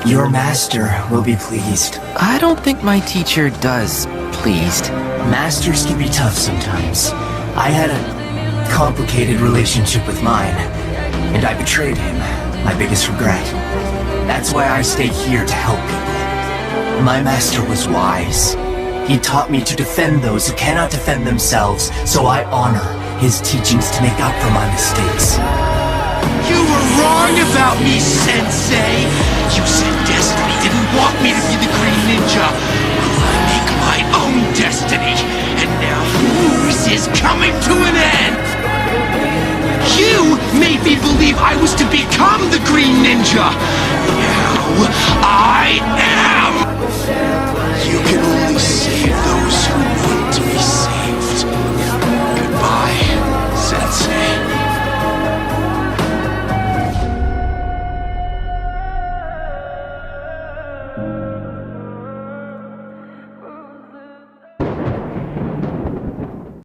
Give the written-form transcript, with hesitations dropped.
Your master will be pleased. I don't think my teacher does pleased. Masters can be tough sometimes. I had a complicated relationship with mine, and I betrayed him, my biggest regret. That's why I stay here to help people. My master was wise. He taught me to defend those who cannot defend themselves, so I honor his teachings to make up for my mistakes. You were wrong about me, Sensei! You said Destiny didn't want me to be the Green Ninja. I make my own destiny, and now whose is coming to an end! You made me believe I was to become the Green Ninja! Now, I am! You can only save those who need to be saved. Goodbye, Sensei.